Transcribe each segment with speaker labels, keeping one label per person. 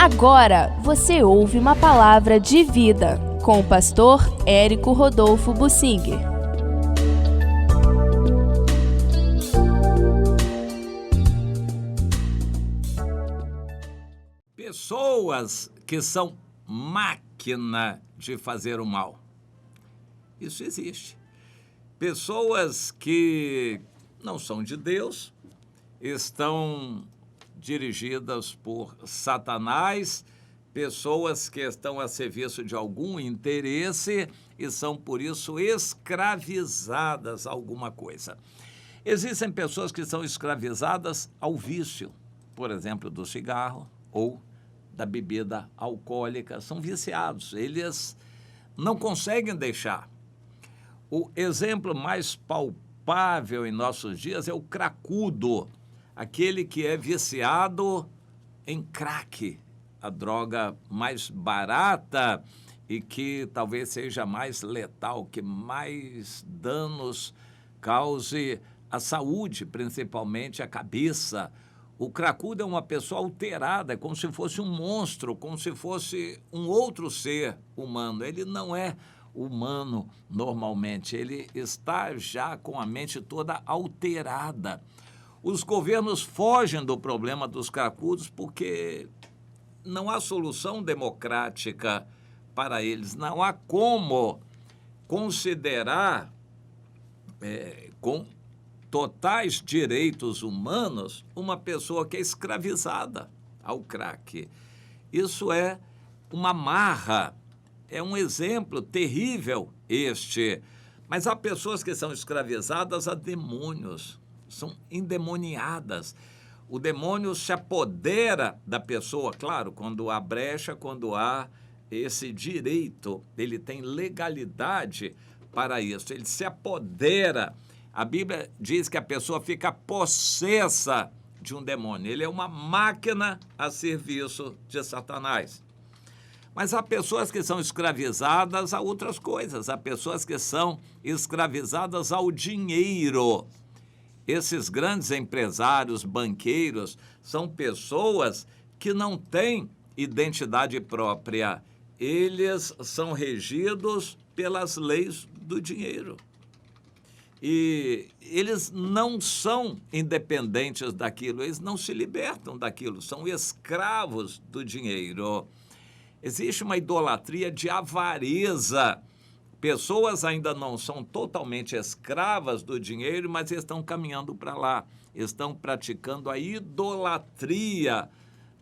Speaker 1: Agora você ouve uma palavra de vida com o pastor Érico Rodolfo Bussinger.
Speaker 2: Pessoas que são máquina de fazer o mal. Isso existe. Pessoas que não são de Deus, estão dirigidas por Satanás, pessoas que estão a serviço de algum interesse e são, por isso, escravizadas a alguma coisa. Existem pessoas que são escravizadas ao vício, por exemplo, do cigarro ou da bebida alcoólica. São viciados, eles não conseguem deixar. O exemplo mais palpável em nossos dias é o cracudo, aquele que é viciado em crack, a droga mais barata e que talvez seja mais letal, que mais danos cause à saúde, principalmente à cabeça. O cracudo é uma pessoa alterada, como se fosse um monstro, como se fosse um outro ser humano. Ele não é humano normalmente, ele está já com a mente toda alterada. Os governos fogem do problema dos cracudos porque não há solução democrática para eles. Não há como considerar com totais direitos humanos uma pessoa que é escravizada ao crack. Isso é uma marra, é um exemplo terrível este. Mas há pessoas que são escravizadas a demônios, são endemoniadas. O demônio se apodera da pessoa, claro, quando há brecha, quando há esse direito, ele tem legalidade para isso, ele se apodera. A Bíblia diz que a pessoa fica possessa de um demônio, ele é uma máquina a serviço de Satanás. Mas há pessoas que são escravizadas a outras coisas, há pessoas que são escravizadas ao dinheiro. Esses grandes empresários, banqueiros, são pessoas que não têm identidade própria. Eles são regidos pelas leis do dinheiro. E eles não são independentes daquilo, eles não se libertam daquilo, são escravos do dinheiro. Existe uma idolatria de avareza. Pessoas ainda não são totalmente escravas do dinheiro, mas estão caminhando para lá, estão praticando a idolatria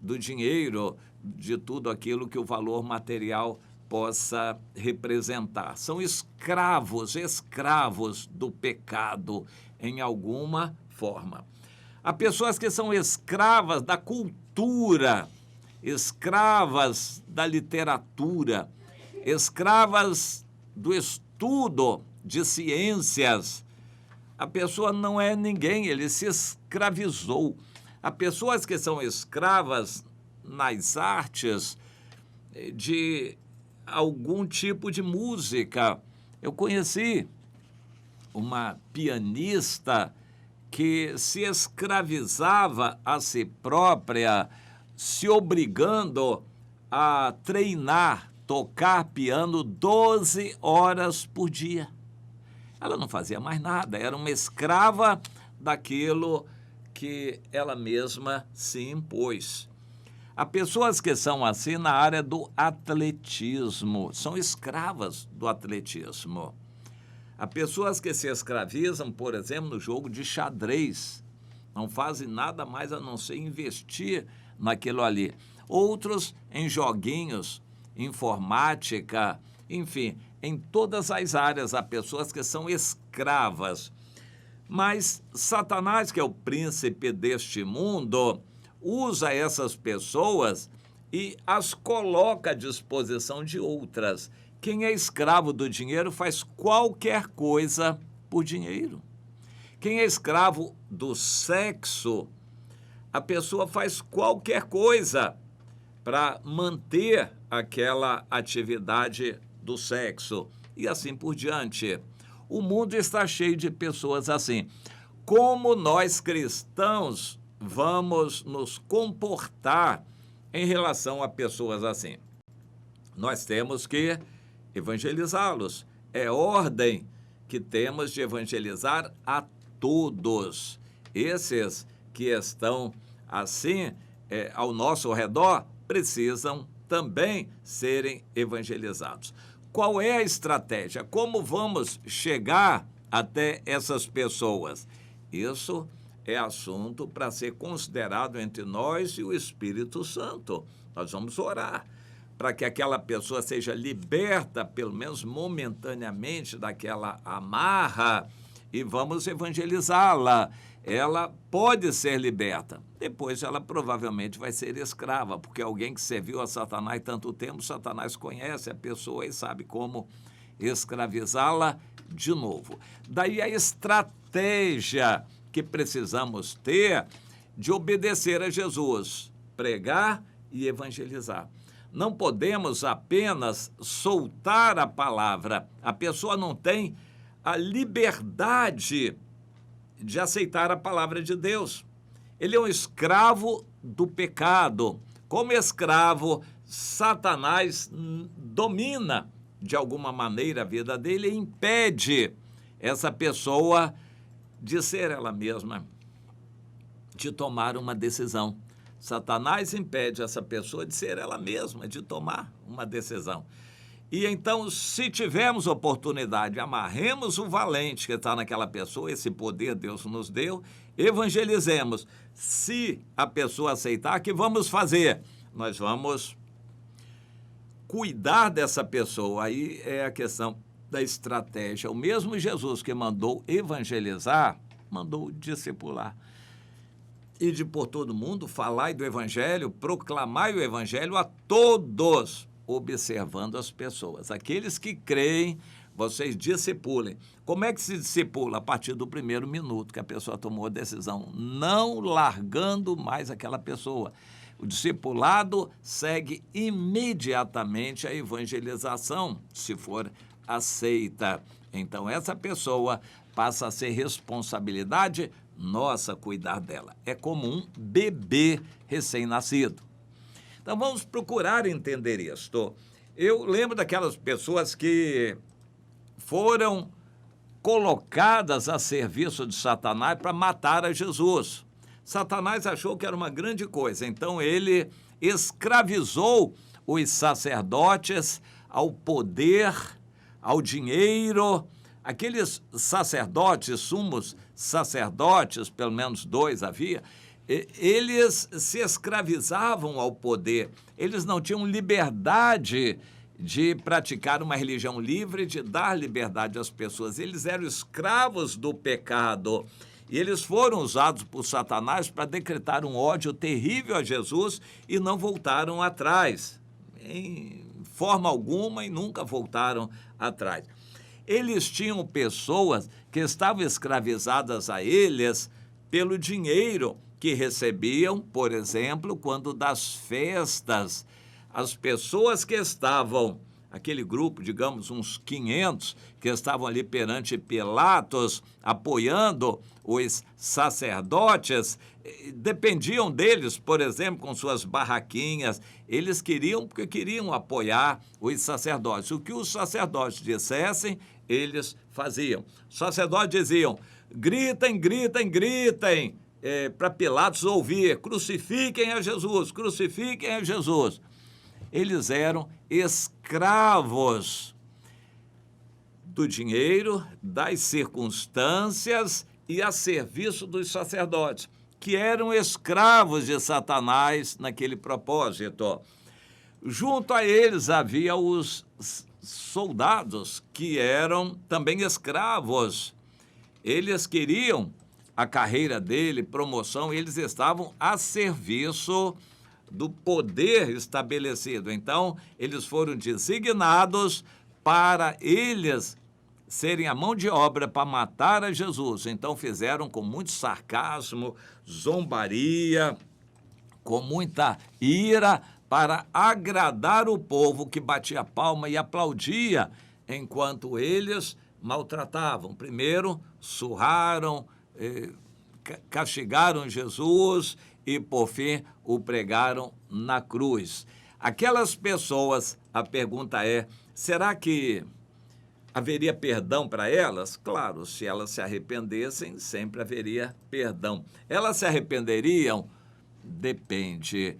Speaker 2: do dinheiro, de tudo aquilo que o valor material possa representar. São escravos do pecado em alguma forma. Há pessoas que são escravas da cultura, escravas da literatura, escravas do estudo de ciências. A pessoa não é ninguém, ele se escravizou. Há pessoas que são escravas nas artes de algum tipo de música. Eu conheci uma pianista que se escravizava a si própria, se obrigando a treinar, tocar piano 12 horas por dia. Ela não fazia mais nada, era uma escrava daquilo que ela mesma se impôs. Há pessoas que são assim na área do atletismo, são escravas do atletismo. Há pessoas que se escravizam, por exemplo, no jogo de xadrez, não fazem nada mais a não ser investir naquilo ali. Outros em joguinhos, informática, enfim, em todas as áreas há pessoas que são escravas. Mas Satanás, que é o príncipe deste mundo, usa essas pessoas e as coloca à disposição de outras. Quem é escravo do dinheiro faz qualquer coisa por dinheiro. Quem é escravo do sexo, a pessoa faz qualquer coisa para manter aquela atividade do sexo e assim por diante. O mundo está cheio de pessoas assim. Como nós cristãos vamos nos comportar em relação a pessoas assim? Nós temos que evangelizá-los. É ordem que temos de evangelizar a todos. Esses que estão assim ao nosso redor precisam também serem evangelizados. Qual é a estratégia? Como vamos chegar até essas pessoas? Isso é assunto para ser considerado entre nós e o Espírito Santo. Nós vamos orar para que aquela pessoa seja liberta, pelo menos momentaneamente, daquela amarra, e vamos evangelizá-la. Ela pode ser liberta. Depois ela provavelmente vai ser escrava, porque alguém que serviu a Satanás tanto tempo, Satanás conhece a pessoa e sabe como escravizá-la de novo. Daí a estratégia que precisamos ter de obedecer a Jesus, pregar e evangelizar. Não podemos apenas soltar a palavra. A pessoa não tem a liberdade de aceitar a palavra de Deus. Ele é um escravo do pecado. Como escravo, Satanás domina, de alguma maneira, a vida dele e impede essa pessoa de ser ela mesma, de tomar uma decisão. Satanás impede essa pessoa de ser ela mesma, de tomar uma decisão. E então, se tivermos oportunidade, amarremos o valente que está naquela pessoa, esse poder Deus nos deu, evangelizemos. Se a pessoa aceitar, o que vamos fazer? Nós vamos cuidar dessa pessoa. Aí é a questão da estratégia. O mesmo Jesus que mandou evangelizar, mandou discipular. E de por todo mundo, falar do evangelho, proclamar o evangelho a todos, observando as pessoas. Aqueles que creem, vocês discipulem. Como é que se discipula? A partir do primeiro minuto que a pessoa tomou a decisão, não largando mais aquela pessoa. O discipulado segue imediatamente a evangelização, se for aceita. Então, essa pessoa passa a ser responsabilidade nossa cuidar dela. É como um bebê recém-nascido. Então, vamos procurar entender isto. Eu lembro daquelas pessoas que foram colocadas a serviço de Satanás para matar a Jesus. Satanás achou que era uma grande coisa, então ele escravizou os sacerdotes ao poder, ao dinheiro. Aqueles sacerdotes, sumos sacerdotes, pelo menos 2 havia, eles se escravizavam ao poder. Eles não tinham liberdade de praticar uma religião livre, de dar liberdade às pessoas. Eles eram escravos do pecado. E eles foram usados por Satanás para decretar um ódio terrível a Jesus e não voltaram atrás, em forma alguma, e nunca voltaram atrás. Eles tinham pessoas que estavam escravizadas a eles pelo dinheiro que recebiam, por exemplo, quando das festas, as pessoas que estavam, aquele grupo, digamos, uns 500, que estavam ali perante Pilatos, apoiando os sacerdotes, dependiam deles, por exemplo, com suas barraquinhas. Eles queriam, porque queriam apoiar os sacerdotes. O que os sacerdotes dissessem, eles faziam. Os sacerdotes diziam, gritem, gritem, gritem, para Pilatos ouvir, crucifiquem a Jesus, crucifiquem a Jesus. Eles eram escravos do dinheiro, das circunstâncias e a serviço dos sacerdotes, que eram escravos de Satanás naquele propósito. Junto a eles havia os soldados, que eram também escravos. Eles queriam a carreira dele, promoção, e eles estavam a serviço do poder estabelecido. Então, eles foram designados para eles serem a mão de obra para matar a Jesus. Então, fizeram com muito sarcasmo, zombaria, com muita ira, para agradar o povo que batia palma e aplaudia, enquanto eles maltratavam. Primeiro, surraram, castigaram Jesus e, por fim, o pregaram na cruz. Aquelas pessoas, a pergunta é, será que haveria perdão para elas? Claro, se elas se arrependessem, sempre haveria perdão. Elas se arrependeriam? Depende.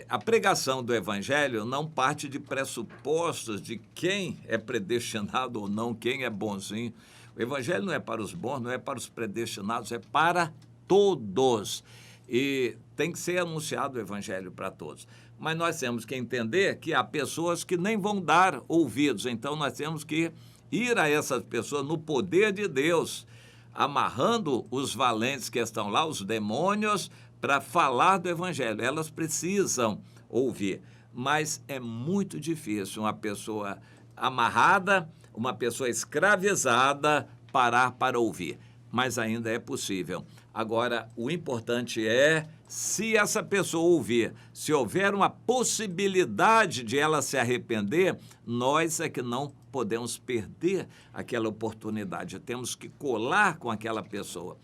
Speaker 2: A pregação do Evangelho não parte de pressupostos de quem é predestinado ou não, quem é bonzinho. O Evangelho não é para os bons, não é para os predestinados, é para todos. E tem que ser anunciado o Evangelho para todos. Mas nós temos que entender que há pessoas que nem vão dar ouvidos. Então, nós temos que ir a essas pessoas no poder de Deus, amarrando os valentes que estão lá, os demônios, para falar do Evangelho. Elas precisam ouvir. Mas é muito difícil uma pessoa amarrada, uma pessoa escravizada, parar para ouvir. Mas ainda é possível. Agora, o importante é, se essa pessoa ouvir, se houver uma possibilidade de ela se arrepender, nós é que não podemos perder aquela oportunidade. Temos que colar com aquela pessoa.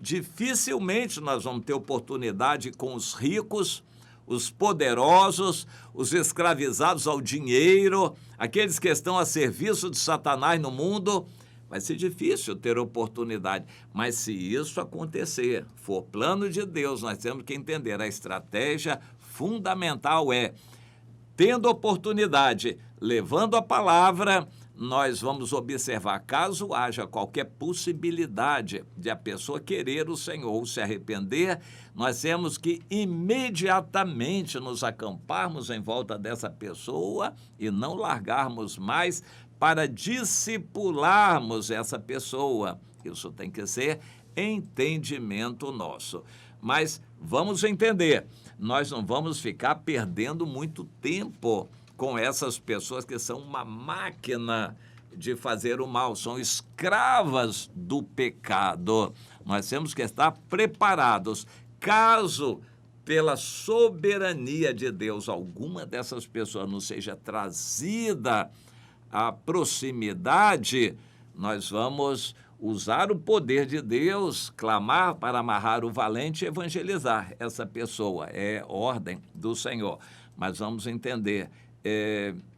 Speaker 2: Dificilmente nós vamos ter oportunidade com os ricos, os poderosos, os escravizados ao dinheiro, aqueles que estão a serviço de Satanás no mundo. Vai ser difícil ter oportunidade, mas se isso acontecer, for plano de Deus, nós temos que entender, a estratégia fundamental é, tendo oportunidade, levando a palavra, nós vamos observar, caso haja qualquer possibilidade de a pessoa querer o Senhor ou se arrepender, nós temos que imediatamente nos acamparmos em volta dessa pessoa e não largarmos mais para discipularmos essa pessoa. Isso tem que ser entendimento nosso. Mas vamos entender, nós não vamos ficar perdendo muito tempo com essas pessoas que são uma máquina de fazer o mal, são escravas do pecado. Nós temos que estar preparados. Caso, pela soberania de Deus, alguma dessas pessoas não seja trazida à proximidade, nós vamos usar o poder de Deus, clamar para amarrar o valente e evangelizar essa pessoa. É ordem do Senhor. Mas vamos entender,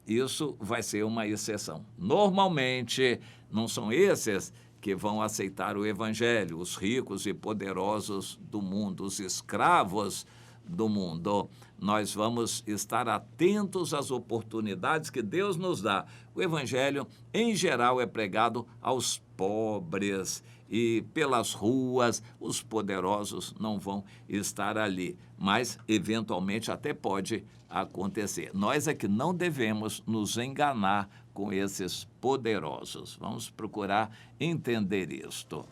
Speaker 2: isso vai ser uma exceção. Normalmente, não são esses que vão aceitar o Evangelho, os ricos e poderosos do mundo, os escravos do mundo. Nós vamos estar atentos às oportunidades que Deus nos dá. O Evangelho, em geral, é pregado aos pobres e pelas ruas, os poderosos não vão estar ali, mas eventualmente até pode acontecer. Nós é que não devemos nos enganar com esses poderosos. Vamos procurar entender isto.